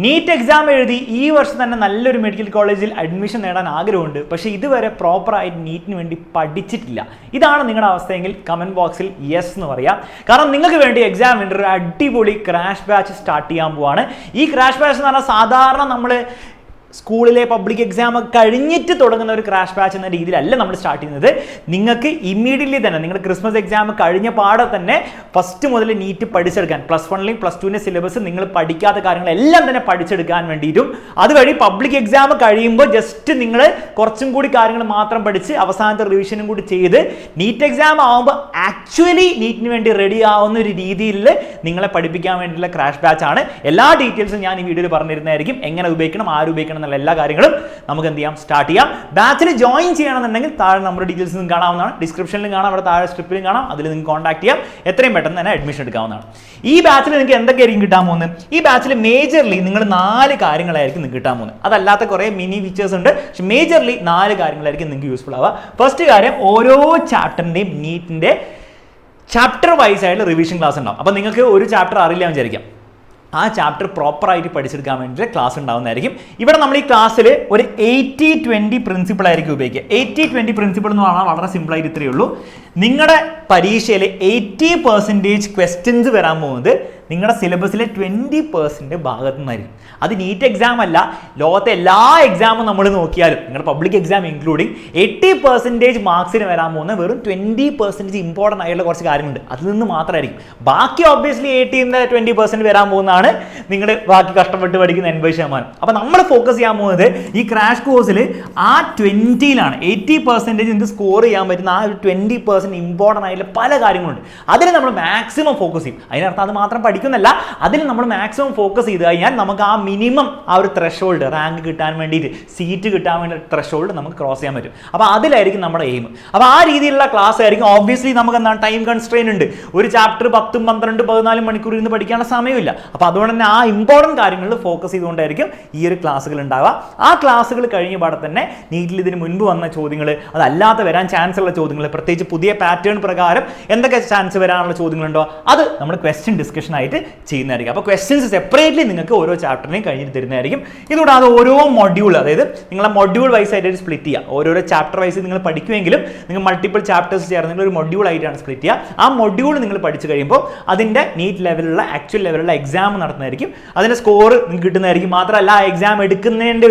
NEET exam എഴുതി ഈ വർഷം തന്നെ നല്ലൊരു മെഡിക്കൽ കോളേജിൽ അഡ്മിഷൻ നേടാൻ ആഗ്രഹമുണ്ട്. പക്ഷേ ഇതുവരെ പ്രോപ്പറായിട്ട് നീറ്റിന് വേണ്ടി പഠിച്ചിട്ടില്ല. ഇതാണ് നിങ്ങളുടെ അവസ്ഥയെങ്കിൽ കമൻറ്റ് ബോക്സിൽ യെസ് എന്ന് പറയാം. കാരണം നിങ്ങൾക്ക് വേണ്ടി എക്സാമിൻ്റെ ഒരു അടിപൊളി ക്രാഷ് ബാച്ച് സ്റ്റാർട്ട് ചെയ്യാൻ പോവാണ്. ഈ ക്രാഷ് ബാച്ച് എന്ന് പറഞ്ഞാൽ സാധാരണ നമ്മൾ സ്കൂളിലെ പബ്ലിക് എക്സാം ഒക്കെ കഴിഞ്ഞിട്ട് തുടങ്ങുന്ന ഒരു ക്രാഷ് ബാച്ച് എന്ന രീതിയിലല്ല നമ്മൾ സ്റ്റാർട്ട് ചെയ്യുന്നത്. നിങ്ങൾക്ക് ഇമ്മീഡിയറ്റ്ലി തന്നെ നിങ്ങളുടെ ക്രിസ്മസ് എക്സാം കഴിഞ്ഞ പാടെ തന്നെ ഫസ്റ്റ് മുതൽ നീറ്റ് പഠിച്ചെടുക്കാൻ +1ലെയും +2ലെ സിലബസ് നിങ്ങൾ പഠിക്കാത്ത കാര്യങ്ങളെല്ലാം തന്നെ പഠിച്ചെടുക്കാൻ വേണ്ടിയിട്ടും അതുവഴി പബ്ലിക് എക്സാം കഴിയുമ്പോൾ ജസ്റ്റ് നിങ്ങൾ കുറച്ചും കൂടി കാര്യങ്ങൾ മാത്രം പഠിച്ച് അവസാനത്തെ റിവിഷനും കൂടി ചെയ്ത് നീറ്റ് എക്സാം ആകുമ്പോൾ ആക്ച്വലി നീറ്റിന് വേണ്ടി റെഡി ആവുന്ന ഒരു രീതിയിൽ നിങ്ങളെ പഠിപ്പിക്കാൻ വേണ്ടിയിട്ടുള്ള ക്രാഷ് ബാച്ച് ആണ്. എല്ലാ ഡീറ്റെയിൽസും ഞാൻ ഈ വീഡിയോയിൽ പറഞ്ഞിരുന്നതായിരിക്കും. എങ്ങനെ ഉപയോഗിക്കണം, ആര് ഉപയോഗിക്കണം എന്നുള്ള എല്ലാ കാര്യങ്ങളും നമുക്ക് എന്ത് ചെയ്യാം, സ്റ്റാർട്ട് ചെയ്യാം. ബാച്ചിൽ ജോയിൻ ചെയ്യണമെന്നുണ്ടെങ്കിൽ താഴെ നമ്മുടെ ഡീറ്റെയിൽസ് കാണാവുന്നതാണ്. ഡിസ്ക്രിപ്ഷനിലും കാണാം, അവിടെ താഴെ സ്ട്രിപ്പിലും കാണാം. അതിൽ നിങ്ങൾക്ക് കോൺടാക്ട് ചെയ്യാം. എത്രയും പെട്ടെന്ന് തന്നെ അഡ്മിഷൻ എടുക്കാവുന്നതാണ്. ഈ ബാച്ചിൽ നിങ്ങൾക്ക് എന്തൊക്കെയായിരിക്കും കിട്ടാൻ പോകുന്നത്? ഈ ബാച്ചിൽ മേജർലി നിങ്ങൾ 4 കാര്യങ്ങളായിരിക്കും നിങ്ങൾക്ക് കിട്ടാൻ പോകുന്നത്. അതല്ലാത്ത കുറേ മിനി ഫീച്ചേഴ്സ് ഉണ്ട്. പക്ഷെ മേജർലി 4 കാര്യങ്ങളായിരിക്കും നിങ്ങൾക്ക് യൂസ്ഫുൾ ആവുക. ഫസ്റ്റ് കാര്യം, ഓരോ ചാപ്റ്ററിൻ്റെയും നീറ്റിൻ്റെ ചാപ്റ്റർ വൈസ് ആയിട്ടുള്ള റിവിഷൻ ക്ലാസ് ഉണ്ടാവും. അപ്പോൾ നിങ്ങൾക്ക് ഒരു ചാപ്റ്റർ അറിയില്ല എന്ന് വിചാരിക്കാം, ആ ചാപ്റ്റർ പ്രോപ്പറായിട്ട് പഠിച്ചെടുക്കാൻ വേണ്ടിയിട്ട് ക്ലാസ് ഉണ്ടാവുന്നതായിരിക്കും. ഇവിടെ നമ്മൾ ഈ ക്ലാസ്സിൽ ഒരു 80-20 പ്രിൻസിപ്പിൾ ആയിരിക്കും ഉപയോഗിക്കുക. 80-20 പ്രിൻസിപ്പിൾ എന്ന് പറഞ്ഞാൽ വളരെ സിമ്പിളായിട്ട് ഇത്രയേ ഉള്ളൂ. നിങ്ങളുടെ പരീക്ഷയിൽ 80% ക്വസ്റ്റ്യൻസ് വരാൻ പോകുന്നത് നിങ്ങളുടെ സിലബസിലെ 20% ഭാഗത്തു നിന്നായിരിക്കും. അത് നീറ്റ് എക്സാം അല്ല, ലോകത്തെ എല്ലാ എക്സാമും നമ്മൾ നോക്കിയാലും നിങ്ങളുടെ പബ്ലിക് എക്സാം ഇൻക്ലൂഡിങ് 80% മാർക്സിന് വരാൻ പോകുന്ന വെറും 20% ഇമ്പോർട്ടൻ്റ് ആയിട്ടുള്ള കുറച്ച് കാര്യങ്ങളുണ്ട്. അതിൽ നിന്ന് മാത്രമായിരിക്കും. ബാക്കി ഒബ്വിയസ്ലി 80-20% വരാൻ പോകുന്നതാണ് നിങ്ങൾ ബാക്കി കഷ്ടപ്പെട്ട് പഠിക്കുന്ന 80%. അപ്പോൾ നമ്മൾ ഫോക്കസ് ചെയ്യാൻ പോകുന്നത് ഈ ക്രാഷ് കോഴ്സിൽ ആ 20ലാണ്. 80% നിങ്ങൾക്ക് സ്കോർ ചെയ്യാൻ പറ്റുന്ന ആ ഒരു 20% ഇമ്പോർട്ടൻ്റ് ആയിട്ടുള്ള പല കാര്യങ്ങളുണ്ട്. അതിൽ നമ്മൾ മാക്സിമം ഫോക്കസ് ചെയ്യും. അതിനർത്ഥം അത് മാത്രം പഠിക്കുന്നല്ല, അതിൽ നമ്മൾ മാക്സിമം ഫോക്കസ് ചെയ്ത് കഴിഞ്ഞാൽ നമുക്ക് ആ മിനിമം ആ ഒരു ത്രെഷോൾഡ്, റാങ്ക് കിട്ടാൻ വേണ്ടിയിട്ട്, സീറ്റ് കിട്ടാൻ വേണ്ടി ത്രെഷോൾഡ് നമുക്ക് ക്രോസ് ചെയ്യാൻ പറ്റും. അപ്പോൾ അതിലായിരിക്കും നമ്മുടെ എയിം. അപ്പോൾ ആ രീതിയിലുള്ള ക്ലാസ് ആയിരിക്കും. ഓബ്വിയസ്ലി നമുക്ക് എന്താണ് ടൈം കൺസ്ട്രെയിൻ ഉണ്ട്. ഒരു ചാപ്റ്റർ 10, 12, 14 മണിക്കൂർ ഇരുന്ന് പഠിക്കാനുള്ള സമയമില്ല. അപ്പോൾ അതുകൊണ്ട് തന്നെ ആ ഇമ്പോർട്ടൻറ്റ് കാര്യങ്ങളിൽ ഫോക്കസ് ചെയ്തുകൊണ്ടായിരിക്കും ഈ ഒരു ക്ലാസ്സുകൾ ഉണ്ടാവുക. ആ ക്ലാസ്സുകൾ കഴിഞ്ഞ പാടെ തന്നെ നീറ്റിൽ ഇതിന് മുൻപ് വന്ന ചോദ്യങ്ങൾ, അതല്ലാതെ വരാൻ ചാൻസ് ഉള്ള ചോദ്യങ്ങൾ, പ്രത്യേകിച്ച് പുതിയ പാറ്റേൺ പ്രകാരം എന്തൊക്കെ ചാൻസ് വരാനുള്ള ചോദ്യങ്ങളുണ്ടോ അത് നമ്മൾ ക്വസ്റ്റ്യൻ ഡിസ്കഷൻ ആയിട്ട് ചെയ്യുന്നതായിരിക്കും. അപ്പോൾ ക്വസ്റ്റ്യൻസ് സെപ്പറേറ്റ്ലി നിങ്ങൾക്ക് ഓരോ ചാപ്റ്ററിനെയും കഴിഞ്ഞിട്ട് തരുന്നതായിരിക്കും. ഇതുകൂടാതെ ഓരോ മൊഡ്യൂൾ, അതായത് നിങ്ങളെ മൊഡ്യൂൾ വൈസ് ആയിട്ട് സ്പ്ലിറ്റ് ചെയ്യുക. ഓരോരോ ചാപ്റ്റർ വൈസ് നിങ്ങൾ പഠിക്കുമെങ്കിലും നിങ്ങൾ മൾട്ടിപ്പിൾ ചാപ്റ്റേഴ്സ് ചേർന്ന് ഒരു മൊഡ്യൂൾ ആയിട്ടാണ് സ്പ്ലിറ്റ് ചെയ്യുക. ആ മൊഡ്യൂൾ നിങ്ങൾ പഠിച്ചു കഴിയുമ്പോൾ അതിൻ്റെ നീറ്റ് ലെവലുള്ള ആക്ച്വൽ ലെവലുള്ള എക്സാം നടത്തുന്നതായിരിക്കും. അതിൻ്റെ സ്കോർ നിങ്ങൾക്ക് കിട്ടുന്നതായിരിക്കും. മാത്രമല്ല ആ എക്സാം എടുക്കുന്നതിൻ്റെ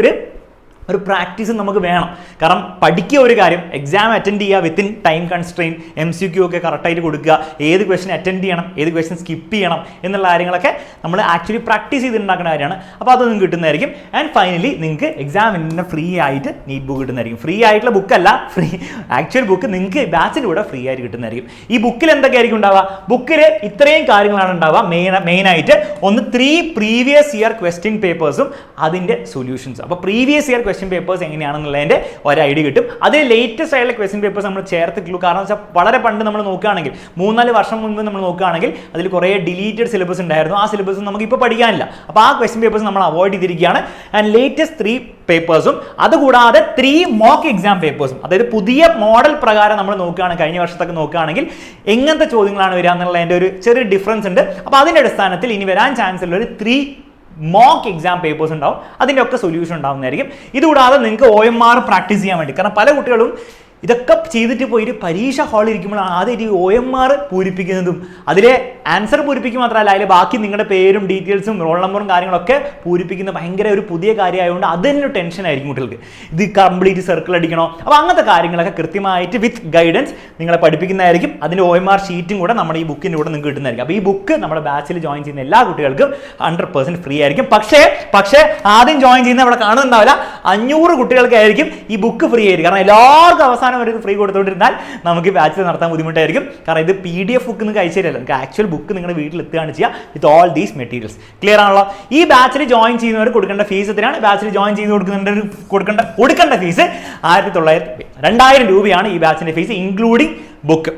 ഒരു പ്രാക്ടീസ് നമുക്ക് വേണം. കാരണം പഠിക്കുക ഒരു കാര്യം, എക്സാം അറ്റൻഡ് ചെയ്യുക വിത്തിൻ ടൈം കൺസ്ട്രെയിൻ, MCQ ഒക്കെ കറക്റ്റായിട്ട് കൊടുക്കുക, ഏത് ക്വസ്റ്റ്യൻ അറ്റൻഡ് ചെയ്യണം, ഏത് ക്വസ്റ്റ്യൻ സ്കിപ്പ് ചെയ്യണം എന്നുള്ള കാര്യങ്ങളൊക്കെ നമ്മൾ ആക്ച്വലി പ്രാക്ടീസ് ചെയ്തിട്ടുണ്ടാക്കുന്ന കാര്യമാണ്. അപ്പോൾ അത് നിങ്ങൾക്ക് കിട്ടുന്നതായിരിക്കും. ആൻഡ് ഫൈനലി നിങ്ങൾക്ക് എക്സാമിന് ഫ്രീ ആയിട്ട് നീറ്റ് ബുക്ക് കിട്ടുന്നതായിരിക്കും. ഫ്രീ ആയിട്ടുള്ള ബുക്കല്ല, ആക്ച്വൽ ബുക്ക് നിങ്ങൾക്ക് ബാച്ചിലൂടെ ഫ്രീ ആയിട്ട് കിട്ടുന്നതായിരിക്കും. ഈ ബുക്കിൽ എന്തൊക്കെയായിരിക്കും ഉണ്ടാവുക? ബുക്കിൽ ഇത്രയും കാര്യങ്ങളാണ് ഉണ്ടാവുക. മെയിനായിട്ട് ഒന്ന് 3 പ്രീവിയസ് ഇയർ ക്വസ്റ്റ്യൻ പേപ്പേഴ്സും അതിൻ്റെ സൊല്യൂഷൻസ്. അപ്പോൾ പ്രീവിയസ് ഇയർ ക്വസ്റ്റ്യൻ പേപ്പേഴ്സ് എങ്ങനെയാണെന്നുള്ളതിൻ്റെ ഒരു ഐഡിയ കിട്ടും. അതിൽ ലേറ്റസ്റ്റ് ആയിട്ടുള്ള ക്വസ്റ്റ്യൻ പേപ്പേഴ്സ് നമ്മൾ ചേർത്തിട്ടുള്ളൂ. കാരണം വെച്ചാൽ വളരെ പണ്ട് നമ്മൾ നോക്കുകയാണെങ്കിൽ 3-4 വർഷം മുൻപ് നമ്മൾ നോക്കുകയാണെങ്കിൽ അതിൽ കുറേ ഡിലീറ്റഡ് സിലബസ് ഉണ്ടായിരുന്നു. ആ സിലബസ് നമുക്ക് ഇപ്പോൾ പഠിക്കാനില്ല. അപ്പോൾ ആ ക്വസ്റ്റ്യൻ പേപ്പേഴ്സ് നമ്മൾ അവോയ്ഡ് ചെയ്തിരിക്കുകയാണ്. ആൻഡ് ലേറ്റസ്റ്റ് 3 പേപ്പേഴ്സും അതുകൂടാതെ 3 മോക്ക് എക്സാം പേപ്പേഴ്സും, അതായത് പുതിയ മോഡൽ പ്രകാരം നമ്മൾ നോക്കുകയാണെങ്കിൽ കഴിഞ്ഞ വർഷത്തൊക്കെ നോക്കുകയാണെങ്കിൽ എങ്ങനത്തെ ചോദ്യങ്ങളാണ് വരിക എന്നുള്ളതിൻ്റെ ഒരു ചെറിയ ഡിഫറൻസ് ഉണ്ട്. അപ്പോൾ അതിൻ്റെ അടിസ്ഥാനത്തിൽ ഇനി വരാൻ ചാൻസ് ഉള്ള ഒരു 3 മോക്ക് എക്സാം പേപ്പേഴ്സ് ഉണ്ടാവും. അതിൻ്റെ ഒക്കെ സൊല്യൂഷൻ ഉണ്ടാവുന്നതായിരിക്കും. ഇതുകൂടാതെ നിങ്ങൾക്ക് OMR പ്രാക്ടീസ് ചെയ്യാൻ വേണ്ടി, കാരണം പല കുട്ടികളും ഇതൊക്കെ ചെയ്തിട്ട് പോയിട്ട് പരീക്ഷ ഹാളിൽ ഇരിക്കുമ്പോഴാണ് ആദ്യം ഈ OMR പൂരിപ്പിക്കുന്നതും അതിലെ ആൻസർ പൂരിപ്പിക്കുക മാത്രമല്ല അതിൽ ബാക്കി നിങ്ങളുടെ പേരും ഡീറ്റെയിൽസും റോൾ നമ്പറും കാര്യങ്ങളൊക്കെ പൂരിപ്പിക്കുന്ന ഭയങ്കര ഒരു പുതിയ കാര്യമായതുകൊണ്ട് അത് തന്നെ ഒരു ടെൻഷൻ ആയിരിക്കും കുട്ടികൾക്ക്. ഇത് കംപ്ലീറ്റ് സർക്കിൾ അടിക്കണോ? അപ്പോൾ അങ്ങനത്തെ കാര്യങ്ങളൊക്കെ കൃത്യമായിട്ട് വിത്ത് ഗൈഡൻസ് നിങ്ങളെ പഠിപ്പിക്കുന്നതായിരിക്കും. അതിൻ്റെ OMR ഷീറ്റും കൂടെ നമ്മുടെ ഈ ബുക്കിൻ്റെ കൂടെ നിങ്ങൾക്ക് കിട്ടുന്നതായിരിക്കും. അപ്പോൾ ഈ ബുക്ക് നമ്മുടെ ബാച്ചിൽ ജോയിൻ ചെയ്യുന്ന എല്ലാ കുട്ടികൾക്കും 100% ഫ്രീ ആയിരിക്കും. പക്ഷേ ആദ്യം ജോയിൻ ചെയ്യുന്ന അവിടെ കാണുന്നുണ്ടാവില്ല, 500 കുട്ടികൾക്കായിരിക്കും ഈ ബുക്ക് ഫ്രീ ആയിരിക്കും. കാരണം എല്ലാവർക്കും അവസാനം വരെ ഫ്രീ കൊടുത്തുകൊണ്ടിരുന്നാൽ നമുക്ക് ബാച്ചിൽ നടത്താൻ ബുദ്ധിമുട്ടായിരിക്കും. കാരണം ഇത് PDF ബുക്ക് നിങ്ങൾക്ക് അയച്ചു തരില്ല. നിങ്ങൾക്ക് ആക്ച്വൽ ബുക്ക് നിങ്ങളുടെ വീട്ടിൽ എത്തുകയാണ് ചെയ്യുക with all these materials. Clear ആണല്ലോ? ഈ ബാച്ചിൽ ജോയിൻ ചെയ്യുന്നവർ കൊടുക്കേണ്ട ഫീസ് എത്രയാണ്? ബാച്ചിൽ ജോയിൻ ചെയ്ത് കൊടുക്കേണ്ട ഫീസ് 2000 രൂപയാണ് ഈ ബാച്ചിൻ്റെ fees, including book.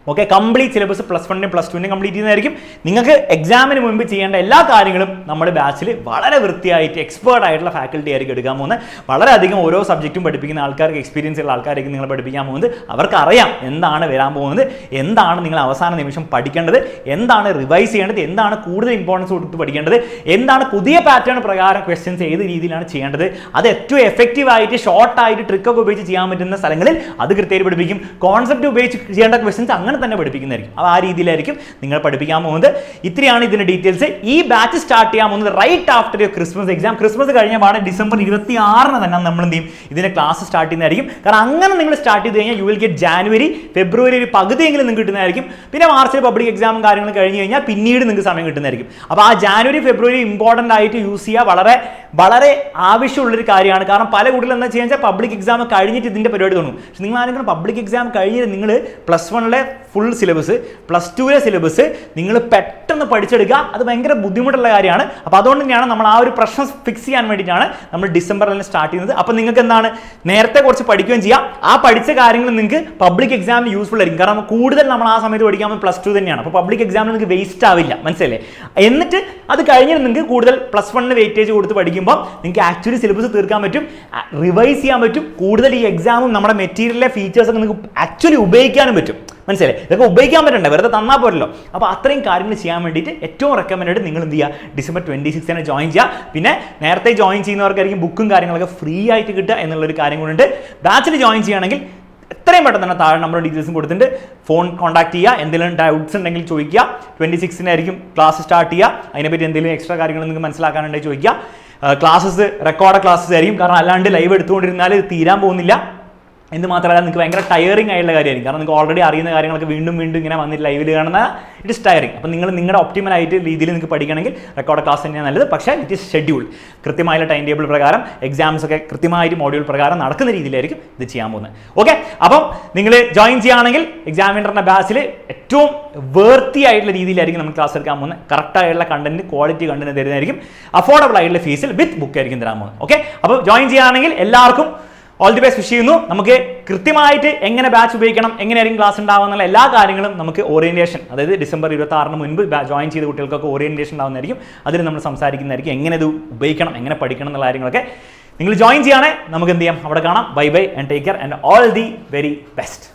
Okay, complete syllabus +1 +2 complete ചെയ്യുന്നതായിരിക്കും. നിങ്ങൾക്ക് എക്സാമിന് മുൻപ് ചെയ്യേണ്ട എല്ലാ കാര്യങ്ങളും നമ്മുടെ ബാച്ചിൽ വളരെ വൃത്തിയായിട്ട് എക്സ്പേർട്ട് ആയിട്ടുള്ള ഫാക്കൽറ്റി ആയിരിക്കും എടുക്കാൻ പോകുന്നത്. വളരെയധികം ഓരോ സബ്ജക്റ്റും പഠിപ്പിക്കുന്ന ആൾക്കാർക്ക്, എക്സ്പീരിയൻസ് ഉള്ള ആൾക്കാരായിരിക്കും നിങ്ങൾ പഠിപ്പിക്കാൻ പോകുന്നത്. അവർക്കറിയാം എന്താണ് വരാൻ പോകുന്നത്, എന്താണ് നിങ്ങൾ അവസാന നിമിഷം പഠിക്കേണ്ടത്, എന്താണ് റിവൈസ് ചെയ്യേണ്ടത്, എന്താണ് കൂടുതൽ ഇമ്പോർട്ടൻസ് കൊടുത്ത് പഠിക്കേണ്ടത്, എന്താണ് പുതിയ പാറ്റേൺ പ്രകാരം ക്വസ്റ്റ്യൻസ് ഏത് രീതിയിലാണ് ചെയ്യേണ്ടത്, അത് ഏറ്റവും എഫക്റ്റീവായിട്ട് ഷോർട്ടായിട്ട് ട്രിക്കൊക്കെ ഉപയോഗിച്ച് ചെയ്യാൻ പറ്റുന്ന സ്ഥലങ്ങളിൽ അത് കൃത്യമായിട്ട് പഠിപ്പിക്കും. കോൺസെപ്റ്റ് ഉപയോഗിച്ച് ചെയ്യേണ്ട ക്വസ്റ്റ്യൻസ് അങ്ങനെ തന്നെ പഠിപ്പിക്കുന്നതായിരിക്കും. അപ്പോൾ ആ രീതിയിലായിരിക്കും നിങ്ങൾ പഠിപ്പിക്കാൻ പോകുന്നത്. ഇത്രയാണ് ഇതിന്റെ ഡീറ്റെയിൽസ്. ഈ ബാച്ച് സ്റ്റാർട്ട് ചെയ്യാൻ പോകുന്നത് right after Christmas exam. Christmas കഴിഞ്ഞ പാടെ ഡിസംബർ 26 തന്നെ നമ്മൾ എന്ത് ചെയ്യും, ഇതിന്റെ ക്ലാസ് സ്റ്റാർട്ട് ചെയ്യുന്നതായിരിക്കും. കാരണം അങ്ങനെ നിങ്ങൾ സ്റ്റാർട്ട് ചെയ്ത് കഴിഞ്ഞാൽ യു വിൽ ഗെറ്റ് ജാനുവരി ഫെബ്രുവരി ഒരു പകുതിയെങ്കിലും നിങ്ങൾക്ക് കിട്ടുന്നതായിരിക്കും. പിന്നെ മാർച്ചിൽ പബ്ലിക് എക്സാമും കാര്യങ്ങളും കഴിഞ്ഞ് കഴിഞ്ഞാൽ പിന്നീട് നിങ്ങൾക്ക് സമയം കിട്ടുന്നതായിരിക്കും. അപ്പോൾ ആ ജാനുവരി ഫെബ്രുവരി ഇമ്പോർട്ടൻ്റ് ആയിട്ട് യൂസ് ചെയ്യുക. വളരെ വളരെ ആവശ്യമുള്ളൊരു കാര്യമാണ്. കാരണം പല കുട്ടികളും എന്താ ചെയ്യുക വെച്ചാൽ പബ്ലിക് എക്സാം കഴിഞ്ഞിട്ട് ഇതിന്റെ പരിപാടി തുടങ്ങും. പക്ഷെ നിങ്ങൾ ആരെങ്കിലും പബ്ലിക് എക്സാം കഴിഞ്ഞിട്ട് നിങ്ങൾ +1 ഫുൾ സിലബസ്, +2 സിലബസ് നിങ്ങൾ പെട്ടെന്ന് പഠിച്ചെടുക്കുക. അത് ഭയങ്കര ബുദ്ധിമുട്ടുള്ള കാര്യമാണ്. അപ്പോൾ അതുകൊണ്ട് തന്നെയാണ് നമ്മൾ ആ ഒരു പ്രശ്നം ഫിക്സ് ചെയ്യാൻ വേണ്ടിയിട്ടാണ് നമ്മൾ ഡിസംബറിൽ സ്റ്റാർട്ട് ചെയ്യുന്നത്. അപ്പോൾ നിങ്ങൾക്ക് എന്താണ്, നേരത്തെ കുറച്ച് പഠിക്കുകയും ചെയ്യാം. ആ പഠിച്ച കാര്യങ്ങൾ നിങ്ങൾക്ക് പബ്ലിക് എക്സാമിന് യൂസ്ഫുൾ ആയിരിക്കും. കാരണം കൂടുതൽ നമ്മൾ ആ സമയത്ത് പഠിക്കാൻ +2 തന്നെയാണ്. അപ്പോൾ പബ്ലിക് എക്സാമിന് നിങ്ങൾക്ക് വേസ്റ്റ് ആവില്ല, മനസ്സിലല്ലേ? എന്നിട്ട് അത് കഴിഞ്ഞിട്ട് നിങ്ങൾക്ക് കൂടുതൽ +1 വെയിറ്റേജ് കൊടുത്ത് പഠിക്കുമ്പോൾ നിങ്ങൾക്ക് ആക്ച്വലി സിലബസ് തീർക്കാൻ പറ്റും, റിവൈസ് ചെയ്യാൻ പറ്റും. കൂടുതൽ ഈ എക്സാമും നമ്മുടെ മെറ്റീരിയലിലെ ഫീച്ചേഴ്സ് ഒക്കെ നിങ്ങൾക്ക് ആക്ച്വലി ഉപയോഗിക്കാനും പറ്റും, മനസ്സിലായി? ഇതൊക്കെ ഉപയോഗിക്കാൻ പറ്റണ്ടേ, വെറുതെ തന്നാൽ പോരല്ലോ. അപ്പോൾ അത്രയും കാര്യങ്ങൾ ചെയ്യാൻ വേണ്ടിയിട്ട് ഏറ്റവും റെക്കമെൻഡ് നിങ്ങൾ എന്ത് ചെയ്യുക, ഡിസംബർ 26 ജോയിൻ ചെയ്യുക. പിന്നെ നേരത്തെ ജോയിൻ ചെയ്യുന്നവർക്കായിരിക്കും ബുക്കും കാര്യങ്ങളൊക്കെ ഫ്രീ ആയിട്ട് കിട്ടുക എന്നുള്ളൊരു കാര്യം കൊണ്ടുണ്ട്. ബാച്ചിൽ ജോയിൻ ചെയ്യുകയാണെങ്കിൽ എത്രയും പെട്ടെന്ന് തന്നെ താഴെ നമ്മുടെ ഡീറ്റെയിൽസും കൊടുത്തിട്ടുണ്ട്. ഫോൺ കോൺടാക്ട് ചെയ്യുക, എന്തെങ്കിലും ഡൗട്ട്സ് ഉണ്ടെങ്കിൽ ചോദിക്കുക. 26 ക്ലാസ് സ്റ്റാർട്ട് ചെയ്യുക. അതിനെപ്പറ്റി എന്തെങ്കിലും എക്സ്ട്രാ കാര്യങ്ങൾ നിങ്ങൾക്ക് മനസ്സിലാക്കാനുണ്ടെങ്കിൽ ചോദിക്കുക. ക്ലാസ്സസ് റെക്കോർഡ് ക്ലാസ്സസ് ആയിരിക്കും. കാരണം അല്ലാണ്ട് ലൈവ് എടുത്തുകൊണ്ടിരുന്നാൽ ഇത് തീരാൻ പോകുന്നില്ല. എന്ന് മാത്രമല്ല നിങ്ങൾക്ക് ഭയങ്കര ടയറിംഗ് ആയിട്ടുള്ള കാര്യമായിരിക്കും. കാരണം നിങ്ങൾക്ക് ഓൾറെഡി അറിയുന്ന കാര്യങ്ങളൊക്കെ വീണ്ടും വീണ്ടും ഇങ്ങനെ വന്നിട്ട് ലൈവിൽ കാണുന്ന ഇറ്റ് ഇസ് ടയറിംഗ്. അപ്പോൾ നിങ്ങൾ നിങ്ങളുടെ ഒപ്റ്റിമൽ ആയിട്ട് രീതിയിൽ നിങ്ങൾക്ക് പഠിക്കണമെങ്കിൽ റെക്കോർഡ് ക്ലാസ് തന്നെയാണ് നല്ലത്. പക്ഷേ ഇറ്റ് ഈസ് ഷെഡ്യൂൾ, കൃത്യമായുള്ള ടൈം ടേബിൾ പ്രകാരം എക്സാംസ് ഒക്കെ കൃത്യമായിട്ട് മോഡ്യൂൾ പ്രകാരം നടക്കുന്ന രീതിയിലായിരിക്കും ഇത് ചെയ്യാൻ പോകുന്നത്. ഓക്കെ, അപ്പം നിങ്ങൾ ജോയിൻ ചെയ്യുകയാണെങ്കിൽ എക്സാമിനറിൻ്റെ ബാച്ചിൽ ഏറ്റവും വേർത്തി ആയിട്ടുള്ള രീതിയിലായിരിക്കും നമ്മൾ ക്ലാസ് എടുക്കാൻ പോകുന്നത്. കറക്റ്റായിട്ടുള്ള കണ്ടന്റ്, ക്വാളിറ്റി കണ്ടന്റ് തരുന്നതായിരിക്കും. അഫോർഡബിൾ ആയിട്ടുള്ള ഫീസിൽ വിത്ത് ബുക്ക് ആയിരിക്കും തരാൻ പോകുന്നത്. ഓക്കെ, അപ്പോൾ ജോയിൻ ചെയ്യുകയാണെങ്കിൽ എല്ലാവർക്കും ഓൾ ദി ബെസ്റ്റ് വിഷ് ചെയ്യുന്നു. നമുക്ക് കൃത്യമായിട്ട് എങ്ങനെ ബാച്ച് ഉപയോഗിക്കണം, എങ്ങനെയായിരിക്കും ക്ലാസ് ഉണ്ടാവുക എന്നുള്ള എല്ലാ കാര്യങ്ങളും നമുക്ക് ഓറിയന്റേഷൻ, അതായത് ഡിസംബർ 26 മുൻപ് ജോയിൻ ചെയ്ത കുട്ടികൾക്കൊക്കെ ഓറിയന്റേഷൻ ഉണ്ടാവുന്നതായിരിക്കും. അതിൽ നമ്മൾ സംസാരിക്കുന്നതായിരിക്കും എങ്ങനെ ഇത് ഉപയോഗിക്കണം, എങ്ങനെ പഠിക്കണം എന്നുള്ള കാര്യങ്ങളൊക്കെ. നിങ്ങൾ ജോയിൻ ചെയ്യുകയാണെങ്കിൽ നമുക്ക് എന്ത് ചെയ്യാം, അവിടെ കാണാം. Bye bye and take care and all the very best.